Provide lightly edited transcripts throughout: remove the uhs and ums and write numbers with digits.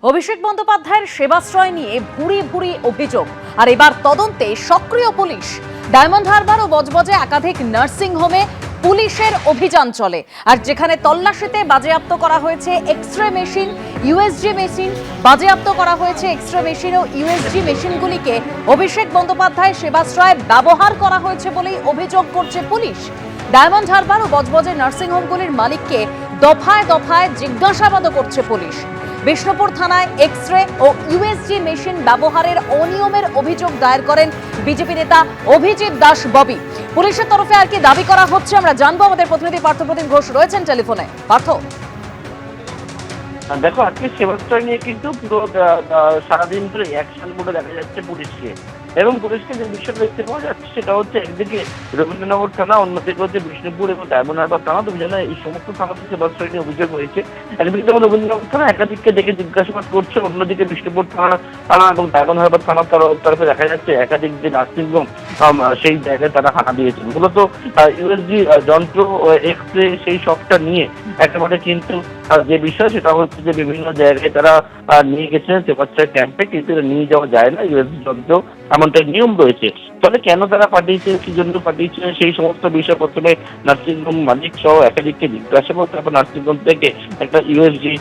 অভিষেক বন্দ্যোপাধ্যায়ের সেবাশ্রয় নিয়ে ভুরি ভুরি অভিযোগ, আর এবার তদন্তে সক্রিয় পুলিশ। ডায়মন্ড হারবার ও বজবজে একাধিক নার্সিং হোমে পুলিশের অভিযান চলে, আর যেখানে তল্লাশিতে বাজেয়াপ্ত করা হয়েছে এক্সরে মেশিন, ইউএসজি মেশিন, বাজেয়াপ্ত করা হয়েছে এক্সরে মেশিন ও ইউএসজি মেশিনগুলিকে অভিষেক বন্দ্যোপাধ্যায় সেবাশ্রয়ে ব্যবহার করা হয়েছে বলেই অভিযোগ করছে পুলিশ। ডায়মন্ড হারবার ও বজবজে নার্সিং হোমগুলির মালিককে দফায় দফায় জিজ্ঞাসাবাদও করছে পুলিশ। বিষ্ণুপুর থানায় এক্সরে ও ইউএসজি মেশিন ব্যবহারের অনিয়মের অভিযোগ দায়ের করেন বিজেপি নেতা অভিজিৎ দাস ববি। পুলিশের তরফে আর কি দাবি করা হচ্ছে আমরা জানবো। আমাদের প্রতিনিধি পার্থপ্রতিম ঘোষ রয়েছেন টেলিফোনে। পার্থ, দেখো, আজকে সেবাশ্রয় নিয়ে কিন্তু পুরো সারাদিন ধরে অ্যাকশন মোডে দেখা যাচ্ছে পুলিশকে, এবং পুলিশকে যে বিষয়টা দেখতে পাওয়া যাচ্ছে সেটা হচ্ছে একদিকে রবীন্দ্রনগর থানা, অন্যদিকে হচ্ছে বিষ্ণুপুর এবং ডায়মন্ড হারবার থানা। তুমি জানো এই সমস্ত থানাতে সেবাশ্রয় নিয়ে অভিযোগ হয়েছে। একদিকে যেমন রবীন্দ্রনগর থানা একাধিককে দেখে জিজ্ঞাসাবাদ করছে, অন্যদিকে বিষ্ণুপুর থানা এবং ডায়মন্ড হারবার থানার তরফে দেখা যাচ্ছে একাধিক যে নার্সিংহোম সেই জায়গায় তারা হানা দিয়েছে। মূলত ইউএসজি যন্ত্র, এক্সরে সেই সবটা নিয়ে একেবারে কিন্তু যে বিষয় সেটা হচ্ছে যে বিভিন্ন জায়গায় তারা নিয়ে গেছেন সেবাশ্রয় ক্যাম্পে, কিন্তু নিয়ে যাওয়া যায় না ইউএসজি যন্ত্র, এমনটা নিয়ম রয়েছে। তবে কেন তারা পাঠিয়েছে, কি জন্য পাঠিয়েছে, সেই সমস্ত বিষয় প্রথমে নার্সিংহোম মালিক সহ একাধিককে জিজ্ঞাসাবাদ, তারপর নার্সিংহোম থেকে একটা ইউএসজি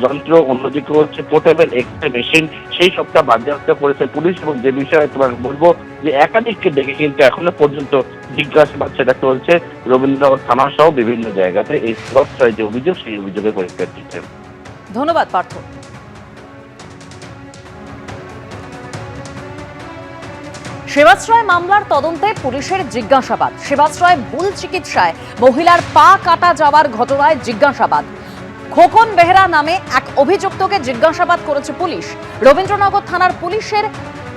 যন্ত্র, অন্যদিকে হচ্ছে পোর্টেবল এক্সরে মেশিন, সেই সবটা বাজেয়াপ্ত করেছে পুলিশ। এবং যে বিষয়ে তোমার বলবো যে একাধিককে দেখে কিন্তু এখনো পর্যন্ত জিজ্ঞাসাবাদ সেটা চলছে রবীন্দ্রনগর থানা সহ বিভিন্ন জায়গাতে। এই সেবাশ্রয় যে অভিযোগ, সেই অভিযোগের পরিপ্রেক্ষিতে। ধন্যবাদ পার্থ। সেবাশ্রয় মামলার তদন্তে পুলিশের জিজ্ঞাসাবাদ। সেবাশ্রয় ভুল চিকিৎসায় মহিলার পা কাটা যাওয়ার ঘটনায় জিজ্ঞাসাবাদ। খোকন বেহরা নামে এক অভিযুক্তকে জিজ্ঞাসাবাদ করেছে পুলিশ। রবীন্দ্রনগর থানার পুলিশের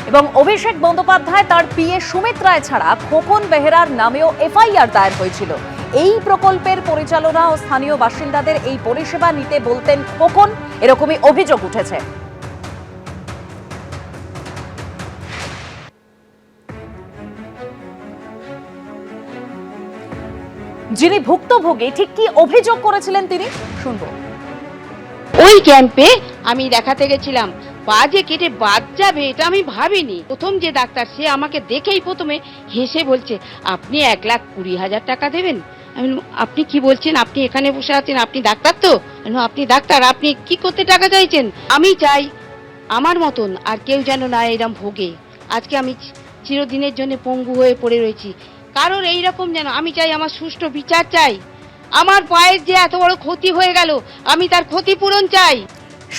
এবং অভিষেক বন্দ্যোপাধ্যায় তার পিএ সুমিত রায় ছাড়া খোকন বেহরার নামেও এফআইআর দায়ের হয়েছিল। এই প্রকল্পের পরিচালনা ও স্থানীয় বাসিন্দাদের এই পরিষেবা নিতে বলতেন খোকন, এরকমই অভিযোগ উঠেছে। যিনি ভুক্তভোগী ঠিক কি অভিযোগ করেছিলেন তিনি শুনবো। ওই ক্যাম্পে আমি দেখাতে গেছিলাম, পা যে কেটে বাদ যাবে এটা আমি ভাবিনি। প্রথম যে ডাক্তার সে আমাকে দেখেই প্রথমে হেসে বলছে, আপনি 1,20,000 টাকা দেবেন। আমি আপনি কি বলছেন, আপনি এখানে বসে আছেন, আপনি ডাক্তার তো? আপনি ডাক্তার, আপনি কি করতে টাকা চাইছেন? আমি চাই আমার মতন আর কেউ যেন না এরকম ভোগে। আজকে আমি চিরদিনের জন্য পঙ্গু হয়ে পড়ে রয়েছি, কারোর এইরকম যেন, আমি চাই আমার সুষ্ঠু বিচার চাই। আমার পায়ের যে এত বড় ক্ষতি হয়ে গেল, আমি তার ক্ষতিপূরণ চাই।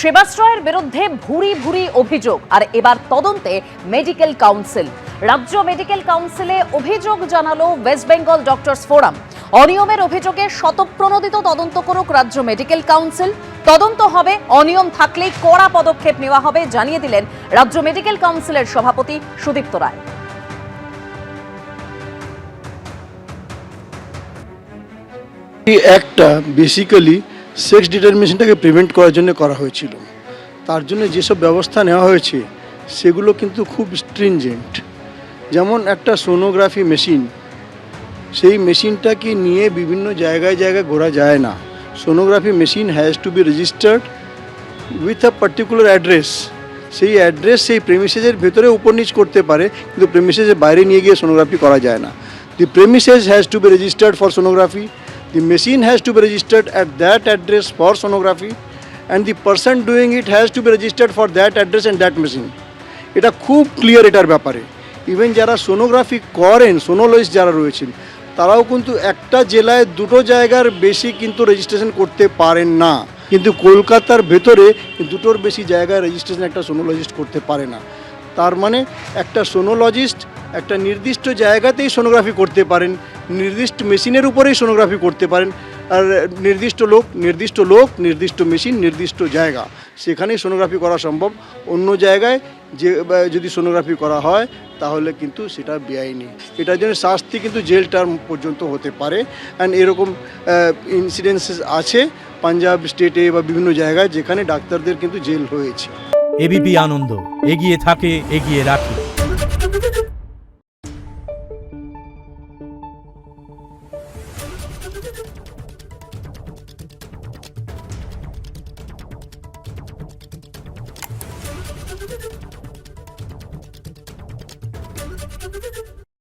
সেবাশ্রয়ের বিরুদ্ধে ভুরি ভুরি অভিযোগ, আর এবার তদন্তে মেডিকেল কাউন্সিল। রাজ্য মেডিকেল কাউন্সিলে অভিযোগ জানালো ওয়েস্ট বেঙ্গল ডক্টরস ফোরাম। অনিয়মের অভিযোগে স্বতঃপ্রণোদিত তদন্ত করুক রাজ্য মেডিকেল কাউন্সিল। তদন্ত হবে, অনিয়ম থাকলেই কড়া পদক্ষেপ নেওয়া হবে জানিয়ে দিলেন রাজ্য মেডিকেল কাউন্সিলের সভাপতি সুদীপ্ত রায়। একটা বেসিক্যালি সেক্স ডিটারমিনেশনটাকে প্রিভেন্ট করার জন্য করা হয়েছিল। তার জন্য যেসব ব্যবস্থা নেওয়া হয়েছে সেগুলো কিন্তু খুব স্ট্রিনজেন্ট। যেমন একটা সোনোগ্রাফি মেশিন, সেই মেশিনটাকে নিয়ে বিভিন্ন জায়গায় জায়গায় ঘোরা যায় না। Sonography machine has to be registered with a particular address. সেই অ্যাড্রেস সেই প্রেমিসেসের ভেতরে উপর নিচ করতে পারে, কিন্তু প্রেমিসেসের বাইরে নিয়ে গিয়ে সোনোগ্রাফি করা যায় না। The premises has to be registered for sonography. The machine has to be registered at that address for sonography, and the person doing it has to be registered for that address and that machine. এটা খুব clear এটার ব্যাপারে। Even যারা sonography করেন, sonologist যারা রয়েছেন, তারাও কিন্তু একটা জেলায় দুটো জায়গার বেশি কিন্তু রেজিস্ট্রেশন করতে পারেন না। কিন্তু কলকাতার ভেতরে দুটোর বেশি জায়গায় রেজিস্ট্রেশন একটা সোনোলজিস্ট করতে পারে না। তার মানে একটা সোনোলজিস্ট একটা নির্দিষ্ট জায়গাতেই সোনোগ্রাফি করতে পারেন, নির্দিষ্ট মেশিনের উপরেই সোনোগ্রাফি করতে পারেন। আর নির্দিষ্ট লোক, নির্দিষ্ট মেশিন, নির্দিষ্ট জায়গা, সেখানেই সোনোগ্রাফি করা সম্ভব। অন্য জায়গায় যে যদি সোনোগ্রাফি করা হয় তাহলে কিন্তু সেটা বেআইনি। এটার জন্য শাস্তি কিন্তু জেল টার্ম পর্যন্ত হতে পারে। অ্যান্ড এরকম ইনসিডেন্সেস আছে পাঞ্জাব স্টেটে বা বিভিন্ন জায়গায়, যেখানে ডাক্তারদের কিন্তু জেল হয়েছে। এবিপি আনন্দ, এগিয়ে থাকে, এগিয়ে রাখে।